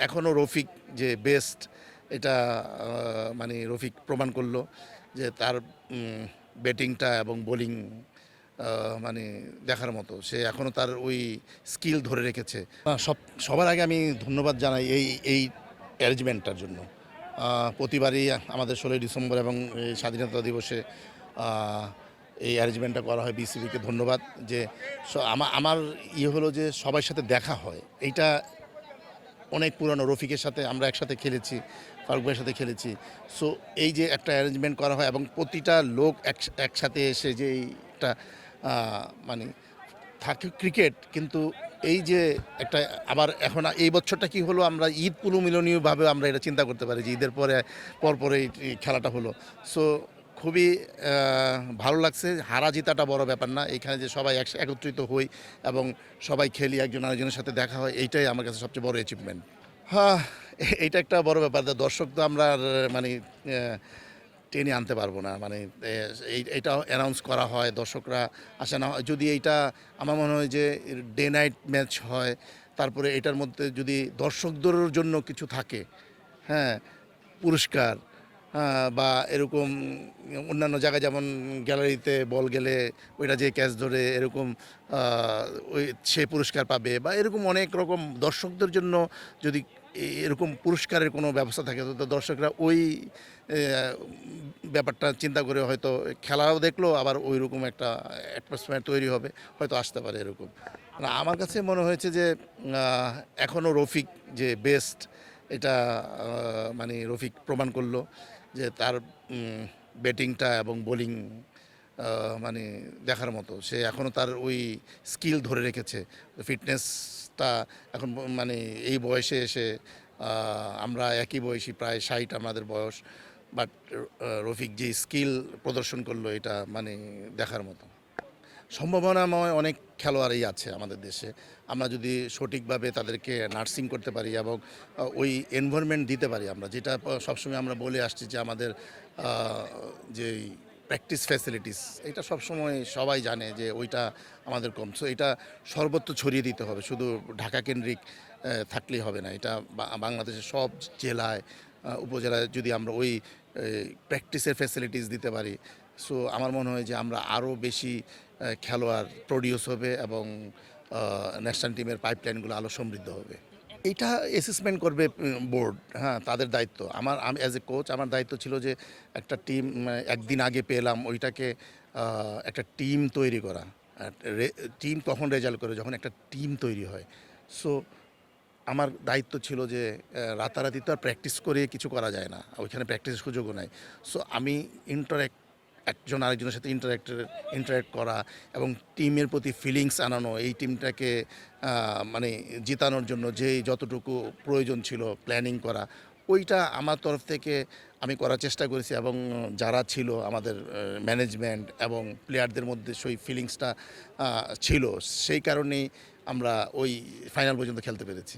এখনও রফিক যে বেস্ট এটা মানে রফিক প্রমাণ করলো যে তার ব্যাটিংটা এবং বোলিং মানে দেখার মতো। সে এখনও তার ওই স্কিল ধরে রেখেছে। সবার আগে আমি ধন্যবাদ জানাই এই অ্যারেঞ্জমেন্টটার জন্য। প্রতিবারই আমাদের 16ই ডিসেম্বর এবং এই স্বাধীনতা দিবসে এই অ্যারেঞ্জমেন্টটা করা হয়। বিসিবিকে ধন্যবাদ যে আমার হলো যে সবার সাথে দেখা হয়। এইটা অনেক পুরানো রফিকের সাথে আমরা একসাথে খেলেছি, ফারুক ভাইয়ের সাথে খেলেছি। সো এই যে একটা অ্যারেঞ্জমেন্ট করা হয় এবং প্রতিটা লোক একসাথে এসে যে এইটা মানে থাকে ক্রিকেট, কিন্তু এই যে একটা আবার এখন এই বছরটা কি হলো, আমরা ঈদ পুনর্মিলনীয়ভাবে আমরা এটা চিন্তা করতে পারি যে ঈদের পরে এই খেলাটা হলো। সো খুবই ভালো লাগছে। হারা জেতাটা বড় ব্যাপার না, এখানে যে সবাই একত্রিত হই এবং সবাই খেলি, একজন আরেকজনের সাথে দেখা হয়, এইটাই আমার কাছে সবচেয়ে বড় অ্যাচিভমেন্ট। হ্যাঁ, এইটা একটা বড় ব্যাপার। দর্শক তো আমরা আর মানে টেনে আনতে পারবো না, মানে এইটা অ্যানাউন্স করা হয়, দর্শকরা আসে না। যদি এইটা আমার মনে হয় যে ডে নাইট ম্যাচ হয়, তারপরে এটার মধ্যে যদি দর্শকদের জন্য কিছু থাকে, হ্যাঁ, পুরস্কার, বা এরকম অন্যান্য জায়গায় যেমন গ্যালারিতে বল গেলে ওইটা যে ক্যাচ ধরে এরকম ওই সে পুরস্কার পাবে, বা এরকম অনেক রকম দর্শকদের জন্য যদি এরকম পুরস্কারের কোনো ব্যবস্থা থাকে, তো দর্শকরা ওই ব্যাপারটা চিন্তা করে হয়তো খেলাও দেখলো, আবার ওই রকম একটা অ্যাটমসফিয়ার তৈরি হবে, হয়তো আসতে পারে এরকম। না, আমার কাছে মনে হয়েছে যে এখনও রফিক যে বেস্ট এটা মানে রফিক প্রমাণ করলো যে তার ব্যাটিংটা এবং বোলিং মানে দেখার মতো। সে এখনও তার ওই স্কিল ধরে রেখেছে। ফিটনেসটা এখন মানে এই বয়সে এসে আমরা একই বয়সী, প্রায় 60 আমাদের বয়স, বাট রফিক যে স্কিল প্রদর্শন করলো এটা মানে দেখার মতো। সম্ভাবনাময় অনেক খেলোয়াড়ই আছে আমাদের দেশে। আমরা যদি সঠিকভাবে তাদেরকে নার্সিং করতে পারি এবং ওই এনভায়রনমেন্ট দিতে পারি, আমরা যেটা সবসময় আমরা বলে আসছি যে আমাদের যেই প্র্যাকটিস ফ্যাসিলিটিস, এটা সবসময় সবাই জানে যে ওইটা আমাদের কম। সো এটা সর্বত্র ছড়িয়ে দিতে হবে, শুধু ঢাকা কেন্দ্রিক থাকলেই হবে না। এটা বাংলাদেশের সব জেলায়, উপজেলায় যদি আমরা ওই প্র্যাকটিসের ফ্যাসিলিটিস দিতে পারি, সো আমার মনে হয় যে আমরা আরও বেশি খেলোয়াড় প্রডিউস হবে এবং ন্যাশনাল টিমের পাইপলাইনগুলো আরও সমৃদ্ধ হবে। এইটা অ্যাসেসমেন্ট করবে বোর্ড, হ্যাঁ, তাদের দায়িত্ব। আমি অ্যাজ এ কোচ, আমার দায়িত্ব ছিল যে একটা টিম একদিন আগে পেলাম ওইটাকে একটা টিম তৈরি করা। টিম তখন রেজাল্ট করে যখন একটা টিম তৈরি হয়। সো আমার দায়িত্ব ছিল যে রাতারাতি তো আর প্র্যাকটিস করে কিছু করা যায় না, ওইখানে প্র্যাকটিসের সুযোগও নাই। সো আমি একজন আরেকজনের সাথে ইন্টারেক্ট করা এবং টিমের প্রতি ফিলিংস আনানো, এই টিমটাকে মানে জিতানোর জন্য যেই যতটুকু প্রয়োজন ছিল প্ল্যানিং করা, ওইটা আমার তরফ থেকে আমি করার চেষ্টা করেছি এবং যারা ছিল আমাদের ম্যানেজমেন্ট এবং প্লেয়ারদের মধ্যে সেই ফিলিংসটা ছিল, সেই কারণেই আমরা ওই ফাইনাল পর্যন্ত খেলতে পেরেছি।